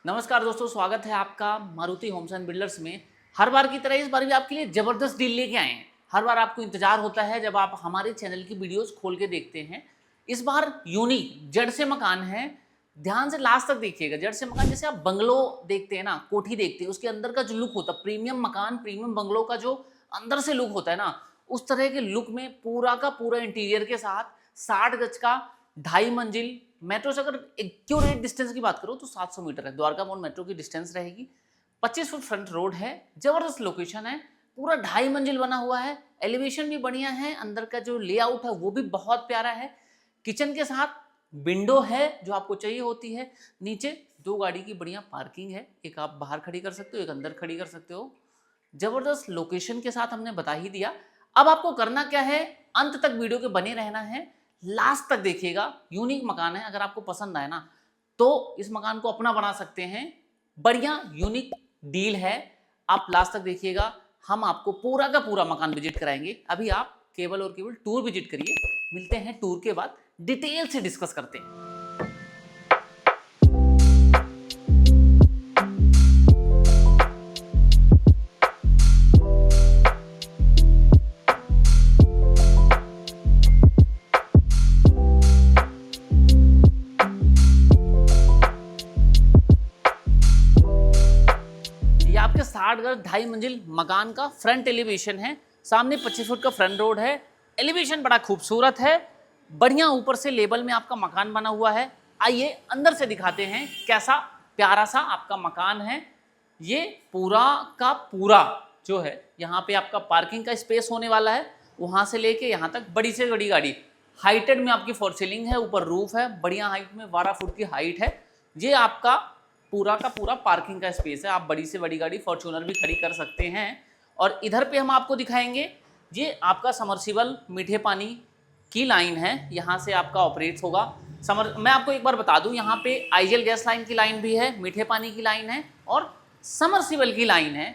नमस्कार दोस्तों, स्वागत है आपका मारुति होम्स एंड बिल्डर्स में। हर बार की तरह इस बार भी आपके लिए ज़बरदस्त डील लेके आए हैं। हर बार आपको इंतजार होता है जब आप हमारे चैनल की वीडियोस खोल के देखते हैं। इस बार यूनिक जड़ से मकान है, ध्यान से लास्ट तक देखिएगा। जड़ से मकान जैसे आप बंगलो देखते हैं ना, कोठी देखते हैं, उसके अंदर का जो लुक होता है, प्रीमियम मकान, प्रीमियम बंगलो का जो अंदर से लुक होता है ना, उस तरह के लुक में पूरा का पूरा इंटीरियर के साथ 60 गज का 2.5 मंजिल मेट्रो से अगर एक्यूरेट डिस्टेंस की बात करो तो 700 मीटर है। द्वारका मोड़ मेट्रो की डिस्टेंस रहेगी। 25 फुट फ्रंट रोड है, जबरदस्त लोकेशन है, पूरा 2.5 मंजिल बना हुआ है। एलिवेशन भी बढ़िया है, अंदर का जो लेआउट है वो भी बहुत प्यारा है। किचन के साथ विंडो है जो आपको चाहिए होती है। नीचे 2 गाड़ी की बढ़िया पार्किंग है, एक आप बाहर खड़ी कर सकते हो, एक अंदर खड़ी कर सकते हो। जबरदस्त लोकेशन के साथ हमने बता ही दिया। अब आपको करना क्या है, अंत तक वीडियो के बने रहना है, लास्ट तक देखिएगा। यूनिक मकान है, अगर आपको पसंद आए ना तो इस मकान को अपना बना सकते हैं। बढ़िया यूनिक डील है, आप लास्ट तक देखिएगा। हम आपको पूरा का पूरा मकान विजिट कराएंगे। अभी आप केवल और केवल टूर विजिट करिए, मिलते हैं टूर के बाद, डिटेल से डिस्कस करते हैं। आपके 60 गज 2.5 मंजिल मकान का फ्रंट एलिवेशन है। सामने 25 फुट का फ्रंट रोड है। एलिवेशन बड़ा खूबसूरत है, बढ़िया ऊपर से लेवल में आपका मकान बना हुआ है। आइए अंदर से दिखाते हैं कैसा प्यारा सा आपका मकान है। ये पूरा का पूरा जो है, यहाँ पे आपका पार्किंग का स्पेस होने वाला है। वहाँ से लेके यहाँ तक बड़ी से बड़ी गाड़ी, हाइटेड में आपकी फॉर सीलिंग है, ऊपर रूफ है, बढ़िया हाइट में 12 फुट की हाइट है। ये आपका पूरा का पूरा पार्किंग का स्पेस है। आप बड़ी से बड़ी गाड़ी फॉर्च्यूनर भी खड़ी कर सकते हैं। और इधर पे हम आपको दिखाएंगे, ये आपका समर्सिबल मीठे पानी की लाइन है, यहाँ से आपका ऑपरेट होगा। मैं आपको एक बार बता दूं, यहाँ पे आईजीएल गैस लाइन की लाइन भी है, मीठे पानी की लाइन है और समर्सिबल की लाइन है।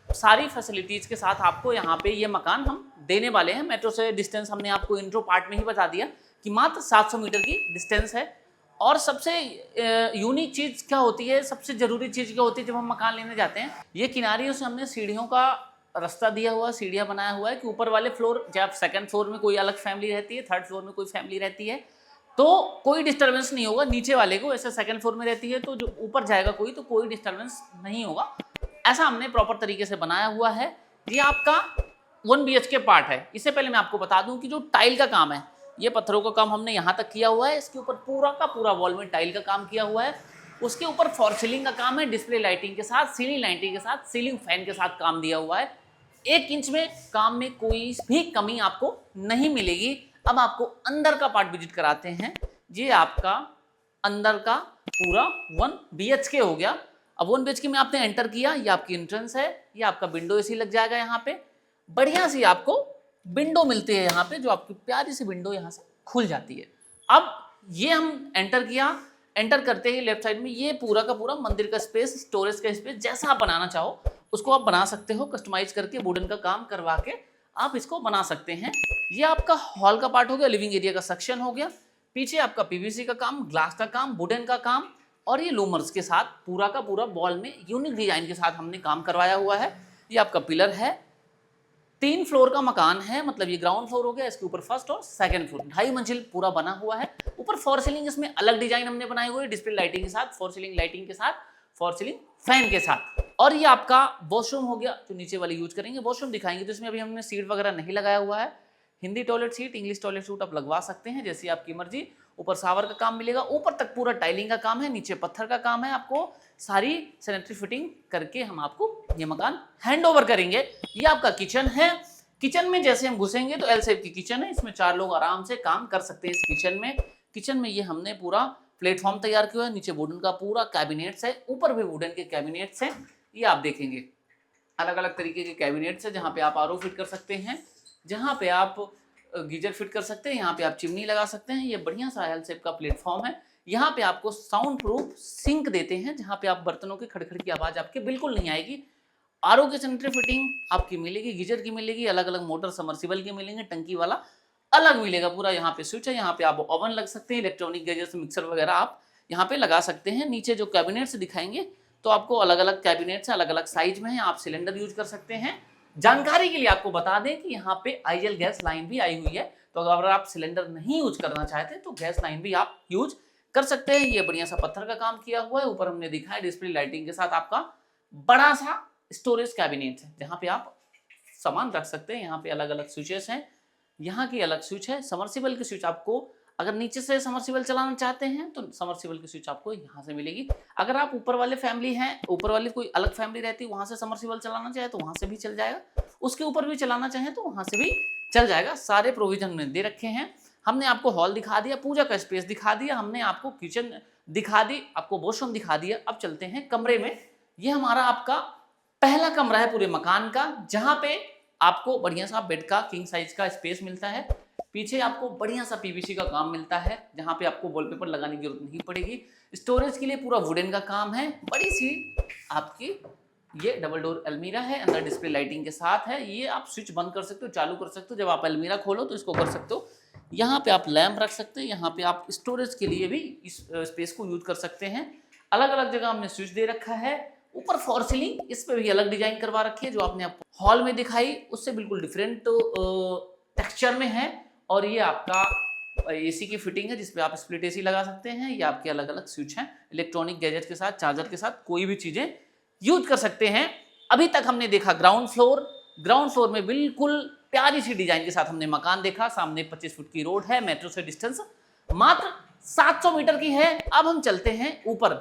सारी फैसिलिटीज़ के साथ आपको यहाँ पे ये मकान हम देने वाले हैं। मेट्रो से डिस्टेंस हमने आपको इंट्रो पार्ट में ही बता दिया कि मात्र 700 मीटर की डिस्टेंस है। और सबसे यूनिक चीज़ क्या होती है, सबसे ज़रूरी चीज़ क्या होती है जब हम मकान लेने जाते हैं, ये किनारियों से हमने सीढ़ियों का रास्ता दिया हुआ, सीढ़ियाँ बनाया हुआ है कि ऊपर वाले फ्लोर, जब सेकंड फ्लोर में कोई अलग फैमिली रहती है, थर्ड फ्लोर में कोई फैमिली रहती है, तो कोई डिस्टर्बेंस नहीं होगा नीचे वाले को। ऐसे सेकंड फ्लोर में रहती है तो जो ऊपर जाएगा कोई, तो कोई डिस्टर्बेंस नहीं होगा। ऐसा हमने प्रॉपर तरीके से बनाया हुआ है। ये आपका 1 BHK पार्ट है। इससे पहले मैं आपको बता दूं कि जो टाइल का काम है, ये पत्थरों का काम हमने यहाँ तक किया हुआ है। इसके ऊपर पूरा का पूरा वॉल में टाइल का काम किया हुआ है। उसके ऊपर फॉर सीलिंग का काम है, डिस्प्ले लाइटिंग के साथ, सीलिंग लाइटिंग के साथ, सीलिंग फैन के साथ काम दिया हुआ है। 1 इंच में काम में कोई भी कमी आपको नहीं मिलेगी। अब आपको अंदर का पार्ट विजिट कराते हैं। ये आपका अंदर का पूरा 1 BHK हो गया। अब 1 BHK में आपने एंटर किया, ये आपकी एंट्रेंस है, ये आपका विंडो एसी लग जाएगा। यहाँ पे बढ़िया सी आपको विंडो मिलती है, यहाँ पे जो आपकी प्यारी सी विंडो यहाँ से खुल जाती है। अब ये हम एंटर किया, एंटर करते ही लेफ्ट साइड में ये पूरा का पूरा मंदिर का स्पेस, स्टोरेज का स्पेस, जैसा आप बनाना चाहो उसको आप बना सकते हो। कस्टमाइज करके वुडन का काम करवा के आप इसको बना सकते हैं। ये आपका हॉल का पार्ट हो गया, लिविंग एरिया का सेक्शन हो गया। पीछे आपका पीवीसी का काम, ग्लास का काम, वुडन का काम और ये लूमर्स के साथ पूरा का पूरा वॉल में यूनिक डिजाइन के साथ हमने काम करवाया हुआ है। ये आपका पिलर है। 3 फ्लोर का मकान है, मतलब ये ग्राउंड फ्लोर हो गया, इसके ऊपर फर्स्ट और सेकंड फ्लोर, 2.5 मंजिल पूरा बना हुआ है। ऊपर फॉर सीलिंग इसमें अलग डिजाइन हमने बनाए हुए, डिस्प्ले लाइटिंग के साथ, फॉर सीलिंग लाइटिंग के साथ, फॉर सीलिंग फैन के साथ। और ये आपका वॉशरूम हो गया, जो नीचे वाले यूज करेंगे। वॉशरूम दिखाएंगे तो इसमें अभी हमने सीट वगैरह नहीं लगाया हुआ है। Hindi toilet seat, English toilet seat आप लगवा सकते हैं, जैसी आपकी मर्जी। ऊपर शावर का काम मिलेगा, ऊपर तक पूरा टाइलिंग का काम है, नीचे पत्थर का काम है। आपको सारी सैनिटरी फिटिंग करके हम आपको ये मकान हैंड ओवर करेंगे। ये आपका किचन है। किचन में जैसे हम घुसेंगे तो एल शेप की किचन है, इसमें 4 लोग आराम से काम कर सकते हैं इस किचन में। किचन में ये हमने पूरा प्लेटफॉर्म तैयार किया है, नीचे वुडन का पूरा कैबिनेट्स है, ऊपर भी वुडन के कैबिनेट्स हैं। ये आप देखेंगे अलग अलग तरीके के कैबिनेट्स है, जहाँ पे आप आरओ फिट कर सकते हैं, जहाँ पे आप गीजर फिट कर सकते हैं, यहाँ पे आप चिमनी लगा सकते हैं। ये बढ़िया सा एल शेप का प्लेटफॉर्म है। यहाँ पे आपको साउंड प्रूफ सिंक देते हैं, जहाँ पे आप बर्तनों की खड़खड़ की आवाज़ आपके बिल्कुल नहीं आएगी। आरओ की सैनिटरी फिटिंग आपकी मिलेगी, गीजर की मिलेगी, अलग अलग मोटर समर्सिबल के मिलेंगे, टंकी वाला अलग मिलेगा पूरा। यहाँ पे स्विच है, यहाँ पे आप ओवन लग सकते हैं, इलेक्ट्रॉनिक गैजेट्स मिक्सर वगैरह आप यहाँ पे लगा सकते हैं। नीचे जो कैबिनेट्स दिखाएंगे तो आपको अलग अलग कैबिनेट्स अलग अलग साइज में है, आप सिलेंडर यूज कर सकते हैं। जानकारी के लिए आपको बता दें कि यहाँ पे आईएल गैस लाइन भी आई हुई है, तो अगर आप सिलेंडर नहीं यूज करना चाहते तो गैस लाइन भी आप यूज कर सकते हैं। ये बढ़िया सा पत्थर का काम किया हुआ है, ऊपर हमने दिखाया डिस्प्ले लाइटिंग के साथ आपका बड़ा सा स्टोरेज कैबिनेट है जहाँ पे आप सामान रख सकते हैं। यहाँ पे अलग अलग स्विचेस हैं, यहाँ की अलग स्विच है। समर्सिबल की स्विच आपको अगर नीचे से समर्सिबल चलाना चाहते हैं तो समर्सिबल की स्विच आपको यहाँ से मिलेगी। अगर आप ऊपर वाले फैमिली हैं, ऊपर वाली कोई अलग फैमिली रहती है, वहां से समर्सिबल चलाना चाहे तो वहां से भी चल जाएगा, उसके ऊपर भी चलाना चाहे तो वहां से भी चल जाएगा। सारे प्रोविजन में दे रखे हैं। हमने आपको हॉल दिखा दिया, पूजा का स्पेस दिखा दिया, हमने आपको किचन दिखा दी, आपको वॉशरूम दिखा दिया। अब चलते हैं कमरे में। ये हमारा आपका पहला कमरा है पूरे मकान का, जहां पे आपको बढ़िया सा बेड का किंग साइज का स्पेस मिलता है। पीछे आपको बढ़िया सा पीवीसी का काम मिलता है, जहां पे आपको वॉलपेपर लगाने की जरूरत नहीं पड़ेगी। स्टोरेज के लिए पूरा वुडन का काम है। बड़ी सी आपकी ये डबल डोर अलमीरा है, अंदर डिस्प्ले लाइटिंग के साथ है। ये आप स्विच बंद कर सकते हो, चालू कर सकते हो। जब आप अलमीरा खोलो तो इसको कर सकते हो। यहाँ पे आप लैंप रख सकते हैं, यहाँ पे आप स्टोरेज के लिए भी इस स्पेस को यूज कर सकते हैं। अलग अलग जगह हमने स्विच दे रखा है। ऊपर फॉर सीलिंग, इस पे भी अलग डिजाइन करवा रखी है, जो आपने आपको हॉल में दिखाई उससे बिल्कुल डिफरेंट टेक्सचर में है। और ये आपका एसी की फिटिंग है, जिसपे आप स्प्लिट एसी लगा सकते हैं। ये आपके अलग अलग स्विच हैं, इलेक्ट्रॉनिक गैजेट के साथ, चार्जर के साथ कोई भी चीजें यूज कर सकते हैं। अभी तक हमने देखा ग्राउंड फ्लोर। ग्राउंड फ्लोर में बिल्कुल प्यारी सी डिजाइन के साथ हमने मकान देखा। सामने 25 फुट की रोड है, मेट्रो से डिस्टेंस मात्र 700 मीटर की है। अब हम चलते हैं ऊपर।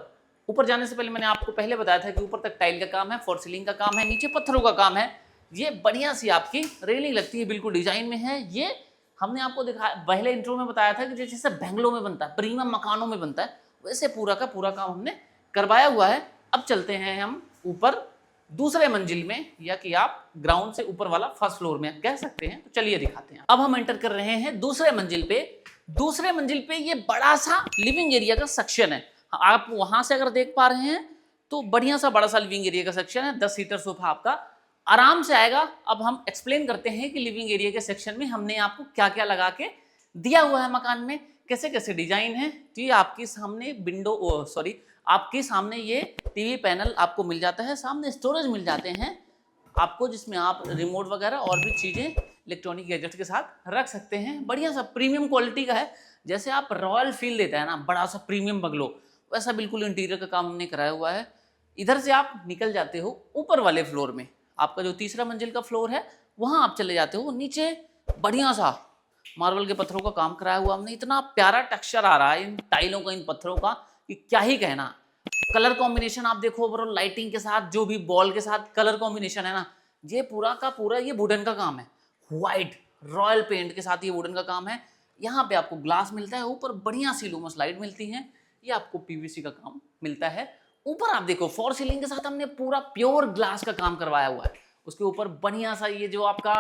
ऊपर जाने से पहले मैंने आपको पहले बताया था कि ऊपर तक टाइल का काम है, फॉर सीलिंग का काम है, नीचे पत्थरों का काम है। ये बढ़िया सी आपकी रेलिंग लगती है, बिल्कुल डिजाइन में है। ये हमने आपको दिखाया, पहले इंट्रो में बताया था कि जैसे बंगलों में बनता है, प्रीमियम मकानों में बनता है, वैसे पूरा का पूरा काम हमने करवाया हुआ है। अब चलते हैं हम ऊपर दूसरे मंजिल में, या कि आप ग्राउंड से ऊपर वाला फर्स्ट फ्लोर में कह सकते हैं। तो चलिए दिखाते हैं। अब हम एंटर कर रहे हैं दूसरे मंजिल पे। दूसरे मंजिल पे ये बड़ा सा लिविंग एरिया का सेक्शन है। आप वहां से अगर देख पा रहे हैं तो बढ़िया सा बड़ा सा लिविंग एरिया का सेक्शन है। 10 सीटर सोफा आपका आराम से आएगा। अब हम एक्सप्लेन करते हैं कि लिविंग एरिया के सेक्शन में हमने आपको क्या क्या लगा के दिया हुआ है मकान में, कैसे कैसे डिजाइन है। तो ये आपके सामने विंडो आपके सामने ये टीवी पैनल आपको मिल जाता है, सामने स्टोरेज मिल जाते हैं आपको, जिसमें आप रिमोट वगैरह और भी चीजें इलेक्ट्रॉनिक गैजेट्स के साथ रख सकते हैं। बढ़िया सा प्रीमियम क्वालिटी का है, जैसे आप रॉयल फील देता है ना बड़ा सा प्रीमियम बंगलो, वैसा बिल्कुल इंटीरियर का काम हमने कराया हुआ है। इधर से आप निकल जाते हो ऊपर वाले फ्लोर में, आपका जो तीसरा मंजिल का फ्लोर है वहां आप चले जाते हो। नीचे बढ़िया सा मार्बल के पत्थरों का काम कराया हुआ हमने। इतना प्यारा टेक्सचर आ रहा है इन टाइलों का, इन पत्थरों का, कि क्या ही कहना। कलर कॉम्बिनेशन आप देखो ओवरऑल, लाइटिंग के साथ जो भी बॉल के साथ कलर कॉम्बिनेशन है ना, ये पूरा का पूरा ये वुडन का काम है। व्हाइट रॉयल पेंट के साथ ये वुडन का काम है। यहाँ पे आपको ग्लास मिलता है, ऊपर बढ़िया सी लूमस लाइट मिलती है। ये आपको पीवीसी का काम मिलता है। ऊपर आप देखो फॉर सीलिंग के साथ हमने पूरा प्योर ग्लास का काम करवाया हुआ है। उसके ऊपर बढ़िया सा ये जो आपका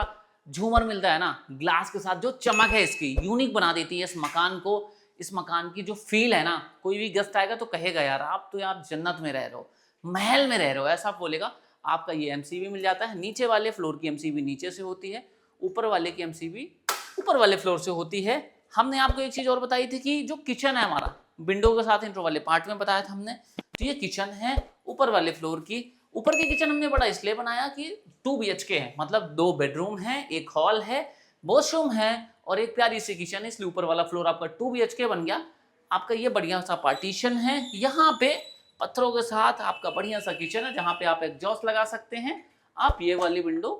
झूमर मिलता है ना ग्लास के साथ, जो चमक है इसकी यूनिक बना देती है इस मकान को। इस मकान की जो फील है ना, कोई भी गेस्ट आएगा तो कहेगा यार आप तो यार जन्नत में रह रहे हो, महल में रह रहे हो, ऐसा बोलेगा। आपका ये एमसीबी मिल जाता है। नीचे वाले फ्लोर की एमसीबी नीचे से होती है, ऊपर वाले की एमसीबी ऊपर वाले फ्लोर से होती है। हमने आपको एक चीज और बताई थी कि जो किचन है हमारा, विंडो के साथ इंट्रो वाले पार्ट में बताया था हमने, तो ये किचन है ऊपर वाले फ्लोर की। ऊपर की किचन हमने बड़ा इसलिए बनाया कि 2 BHK है, मतलब 2 बेडरूम है, एक हॉल है, वॉशरूम है और एक प्यारी सी किचन है, इसलिए ऊपर वाला फ्लोर आपका 2 BHK बन गया। आपका ये बढ़िया सा पार्टीशन है। यहाँ पे पत्थरों के साथ आपका बढ़िया सा किचन है, जहाँ पे आप एग्जॉस्ट लगा सकते हैं। आप ये वाली विंडो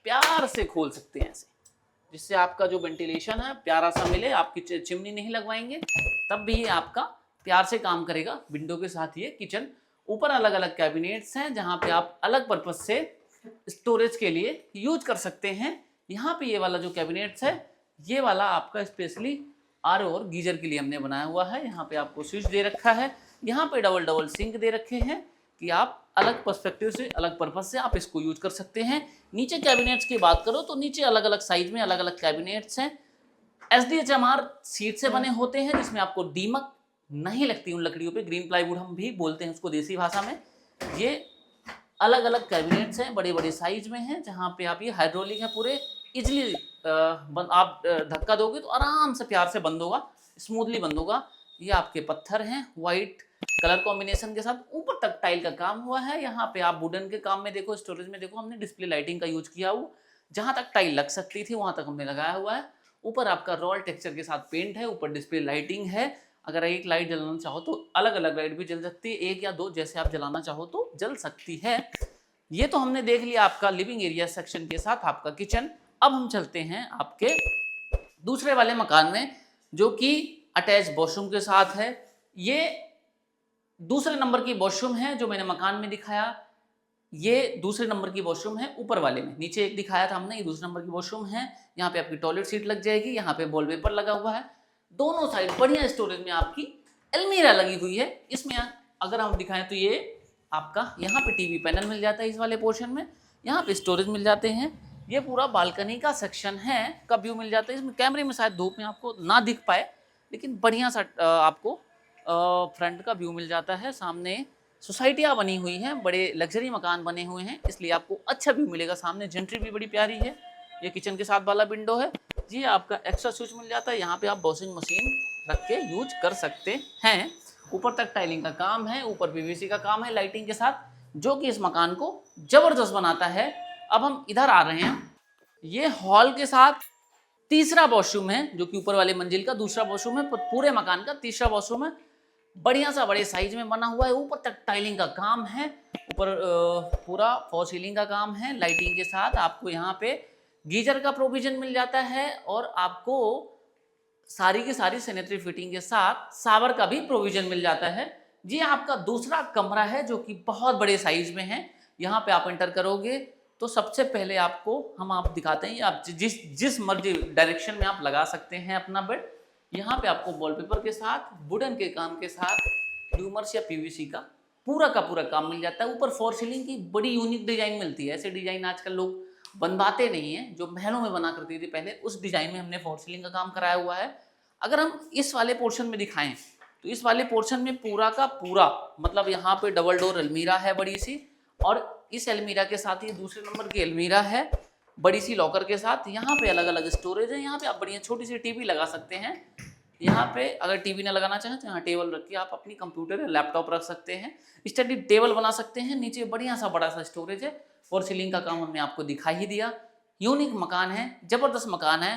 प्यार से खोल सकते हैं ऐसे, जिससे आपका जो वेंटिलेशन है प्यारा सा मिले। आपकी चिमनी नहीं लगवाएंगे तब भी ये आपका प्यार से काम करेगा। विंडो के साथ ये किचन। ऊपर अलग अलग कैबिनेट्स हैं, जहाँ पे आप अलग पर्पज से स्टोरेज के लिए यूज कर सकते हैं। यहाँ पे ये वाला जो कैबिनेट्स है, ये वाला आपका स्पेशली आरओ और गीजर के लिए हमने बनाया हुआ है। यहाँ पे आपको स्विच दे रखा है। यहाँ पे डबल सिंक दे रखे हैं कि आप अलग पर्सपेक्टिव से, अलग पर्पज से आप इसको यूज कर सकते हैं। नीचे कैबिनेट्स की बात करो तो नीचे अलग अलग साइज में अलग अलग कैबिनेट्स हैं। SDHMR सीट से बने होते हैं, जिसमें आपको दीमक नहीं लगती उन लकड़ियों पे। ग्रीन प्लाईवुड हम भी बोलते हैं उसको देसी भाषा में। ये अलग अलग कैबिनेट्स हैं, बड़े बड़े साइज में हैं, जहाँ पे आप ये हाइड्रोलिक है पूरे, इजिली आप धक्का दोगे तो आराम से प्यार से बंद होगा, स्मूथली बंद होगा। ये आपके पत्थर हैं वाइट कलर कॉम्बिनेशन के साथ, ऊपर तक टाइल का काम हुआ है। यहाँ पे आप वुडन के काम में देखो, स्टोरेज में देखो, हमने डिस्प्ले लाइटिंग का यूज किया हुआ, जहाँ तक टाइल लग सकती थी वहाँ तक हमने लगाया हुआ है। ऊपर आपका रॉयल टेक्सचर के साथ पेंट है, ऊपर डिस्प्ले लाइटिंग है। अगर एक लाइट जलाना चाहो तो अलग अलग लाइट भी जल सकती है, एक या दो जैसे आप जलाना चाहो तो जल सकती है। ये तो हमने देख लिया आपका लिविंग एरिया सेक्शन के साथ आपका किचन। अब हम चलते हैं आपके दूसरे वाले मकान में, जो कि अटैच वॉशरूम के साथ है। ये दूसरे नंबर की वॉशरूम है जो मैंने मकान में दिखाया, ये दूसरे नंबर की वॉशरूम है ऊपर वाले में। नीचे एक दिखाया था हमने, ये दूसरे नंबर की वॉशरूम है। यहाँ पे आपकी टॉयलेट सीट लग जाएगी, यहाँ पे वॉलपेपर लगा हुआ है, दोनों साइड बढ़िया स्टोरेज में आपकी अलमीरा लगी हुई है। इसमें अगर हम दिखाएं तो ये आपका यहाँ पे टीवी पैनल मिल जाता है इस वाले पोर्शन में, यहाँ पे स्टोरेज मिल जाते हैं। ये पूरा बालकनी का सेक्शन है का व्यू मिल जाता है। इसमें कैमरे में शायद धूप में आपको ना दिख पाए, लेकिन बढ़िया सा आपको फ्रंट का व्यू मिल जाता है। सामने सोसाइटियाँ बनी हुई हैं, बड़े लग्जरी मकान बने हुए हैं, इसलिए आपको अच्छा व्यू मिलेगा। सामने जेंट्री भी बड़ी प्यारी है। ये किचन के साथ वाला विंडो है जी। आपका एक्स्ट्रा स्विच मिल जाता है, यहाँ पे आप वॉशिंग मशीन रख के यूज कर सकते हैं। ऊपर तक टाइलिंग का काम है, ऊपर पीवीसी का काम है लाइटिंग के साथ, जो कि इस मकान को जबरदस्त बनाता है। अब हम इधर आ रहे हैं, ये हॉल के साथ तीसरा वॉशरूम है, जो कि ऊपर वाले मंजिल का दूसरा वॉशरूम है, पूरे मकान का तीसरा वॉशरूम है। बढ़िया सा बड़े साइज में बना हुआ है, ऊपर तक टाइलिंग का काम है, ऊपर पूरा फॉल सीलिंग का काम है लाइटिंग के साथ। आपको यहाँ पे गीजर का प्रोविजन मिल जाता है और आपको सारी की सारी सैनिटरी फिटिंग के साथ शावर का भी प्रोविजन मिल जाता है। ये आपका दूसरा कमरा है जो कि बहुत बड़े साइज में है। यहाँ पे आप एंटर करोगे तो सबसे पहले आपको आप दिखाते हैं, आप जिस मर्जी डायरेक्शन में आप लगा सकते हैं अपना बेड। यहाँ पे आपको वॉलपेपर के साथ वुडन के काम के साथ ल्यूमर्स या पीवीसी का पूरा काम मिल जाता है। ऊपर फॉर सीलिंग की बड़ी यूनिक डिजाइन मिलती है। ऐसे डिजाइन आजकल लोग बनवाते नहीं है, जो महलों में बना करती थी पहले, उस डिजाइन में हमने फॉर सीलिंग का काम कराया हुआ है। अगर हम इस वाले पोर्शन में दिखाएं तो इस वाले पोर्शन में पूरा का पूरा मतलब यहाँ पे डबल डोर अलमीरा है बड़ी सी, और इस अलमीरा के साथ ये दूसरे नंबर की अलमीरा है बड़ी सी लॉकर के साथ। यहाँ पे अलग अलग स्टोरेज है। यहाँ पे आप बढ़िया छोटी सी टीवी लगा सकते हैं। यहाँ पे अगर टीवी ना लगाना चाहें तो यहाँ टेबल रख के आप अपनी कंप्यूटर या लैपटॉप रख सकते हैं, स्टडी टेबल बना सकते हैं। नीचे बढ़िया सा बड़ा सा स्टोरेज है। फॉर सीलिंग का काम हमने आपको दिखा ही दिया। यूनिक मकान है, जबरदस्त मकान है,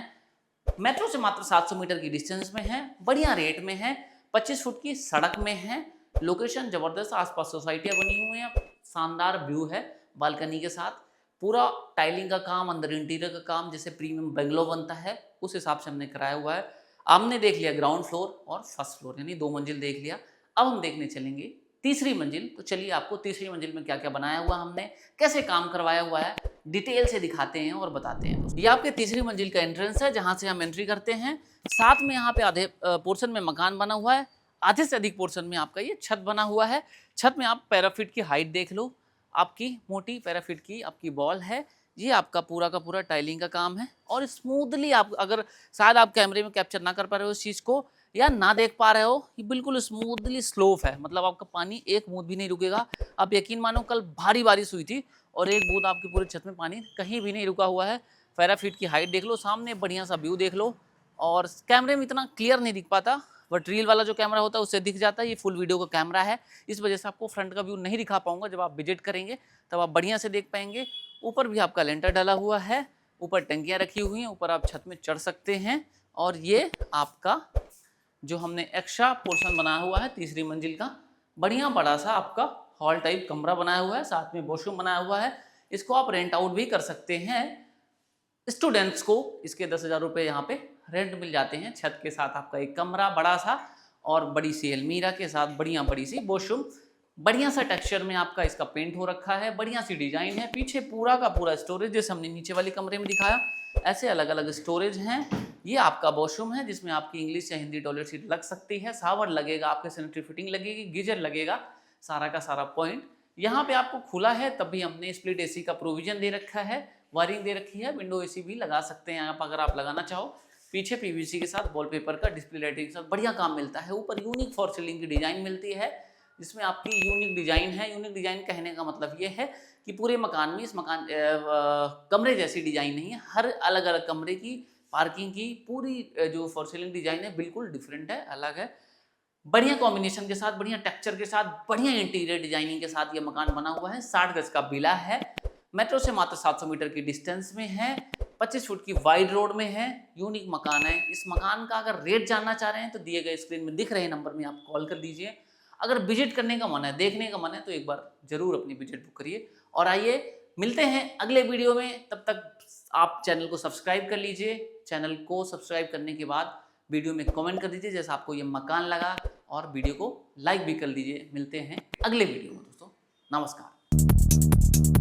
मेट्रो से मात्र 700 मीटर की डिस्टेंस में है, बढ़िया रेट में है, 25 फुट की सड़क में है, लोकेशन जबरदस्त, आसपास सोसाइटियाँ बनी हुई हैं, शानदार व्यू है बालकनी के साथ। पूरा टाइलिंग का काम, अंदर इंटीरियर का काम जैसे प्रीमियम बंगलो बनता है उस हिसाब से हमने कराया हुआ है। हमने देख लिया ग्राउंड फ्लोर और फर्स्ट फ्लोर, यानी 2 मंजिल देख लिया। अब हम देखने चलेंगे तीसरी मंजिल। तो चलिए आपको तीसरी मंजिल में क्या क्या बनाया हुआ हमने, कैसे काम करवाया हुआ है, डिटेल से दिखाते हैं और बताते हैं। ये आपके तीसरी मंजिल का एंट्रेंस है, जहाँ से हम एंट्री करते हैं। साथ में यहाँ पे आधे पोर्शन में मकान बना हुआ है, आधे से अधिक पोर्शन में आपका ये छत बना हुआ है। छत में आप पैराफिट की हाइट देख लो, आपकी मोटी पैराफिट की आपकी बॉल है। ये आपका पूरा का पूरा टाइलिंग का काम है और स्मूथली आप, अगर शायद आप कैमरे में कैप्चर ना कर पा रहे हो इस चीज़ को या ना देख पा रहे हो, ये बिल्कुल स्मूथली स्लोप है, मतलब आपका पानी एक बूंद भी नहीं रुकेगा। आप यकीन मानो कल भारी बारिश हुई थी और एक बूंद आपकी पूरे छत में पानी कहीं भी नहीं रुका हुआ है। पैराफिट की हाइट देख लो, सामने बढ़िया सा व्यू देख लो। और कैमरे में इतना क्लियर नहीं दिख पाता, बट रील वाला जो कैमरा होता है उससे दिख जाता है। ये फुल वीडियो का कैमरा है, इस वजह से आपको फ्रंट का व्यू नहीं दिखा पाऊंगा। जब आप विजिट करेंगे तब आप बढ़िया से देख पाएंगे। ऊपर भी आपका लेंटर डाला हुआ है, ऊपर टंकियाँ रखी हुई हैं, ऊपर आप छत में चढ़ सकते हैं। और ये आपका जो हमने एक्स्ट्रा पोर्शन बनाया हुआ है तीसरी मंजिल का, बढ़िया बड़ा सा आपका हॉल टाइप कमरा बनाया हुआ है, साथ में वॉशरूम बनाया हुआ है। इसको आप रेंट आउट भी कर सकते हैं स्टूडेंट्स को। इसके 10,000 रुपये यहाँ पे रेंट मिल जाते हैं। छत के साथ आपका एक कमरा बड़ा सा और बड़ी सी अलमीरा के साथ बढ़िया बड़ी सी वॉशरूम, बढ़िया सा टेक्सचर में आपका इसका पेंट हो रखा है, बढ़िया सी डिजाइन है। पीछे पूरा का पूरा स्टोरेज, जैसे हमने नीचे वाले कमरे में दिखाया, ऐसे अलग अलग स्टोरेज हैं। ये आपका वॉशरूम है जिसमें आपकी इंग्लिश या हिंदी टॉयलेट सीट लग सकती है, शावर लगेगा, आपके सैनिटरी फिटिंग लगेगी, गीजर लगेगा, सारा का सारा पॉइंट यहाँ पे आपको खुला है। तभी हमने स्प्लिट एसी का प्रोविजन दे रखा है, वायरिंग दे रखी है, विंडो एसी भी लगा सकते हैं आप अगर आप लगाना चाहो। पीछे पीवीसी के साथ वॉलपेपर का, डिस्प्ले लाइटिंग के साथ बढ़िया काम मिलता है। ऊपर यूनिक फॉर सीलिंग की डिजाइन मिलती है जिसमें आपकी यूनिक डिजाइन है। यूनिक डिजाइन कहने का मतलब ये है कि पूरे मकान में, इस मकान कमरे जैसी डिजाइन नहीं है, हर अलग अलग कमरे की पार्किंग की पूरी जो फॉर सीलिंग डिजाइन है बिल्कुल डिफरेंट है, अलग है। बढ़िया कॉम्बिनेशन के साथ, बढ़िया टेक्सचर के साथ, बढ़िया इंटीरियर डिजाइनिंग के साथ ये मकान बना हुआ है। 60 गज का विला है, मेट्रो से मात्र 700 मीटर की डिस्टेंस में है, 25 फुट की वाइड रोड में है, यूनिक मकान है। इस मकान का अगर रेट जानना चाह रहे हैं तो दिए गए स्क्रीन में दिख रहे नंबर में आप कॉल कर दीजिए। अगर विजिट करने का मन है, देखने का मन है, तो एक बार जरूर अपनी विजिट बुक करिए। और आइए मिलते हैं अगले वीडियो में, तब तक आप चैनल को सब्सक्राइब कर लीजिए। चैनल को सब्सक्राइब करने के बाद वीडियो में कमेंट कर दीजिए जैसा आपको ये मकान लगा, और वीडियो को लाइक भी कर लीजिए। मिलते हैं अगले वीडियो में दोस्तों, नमस्कार।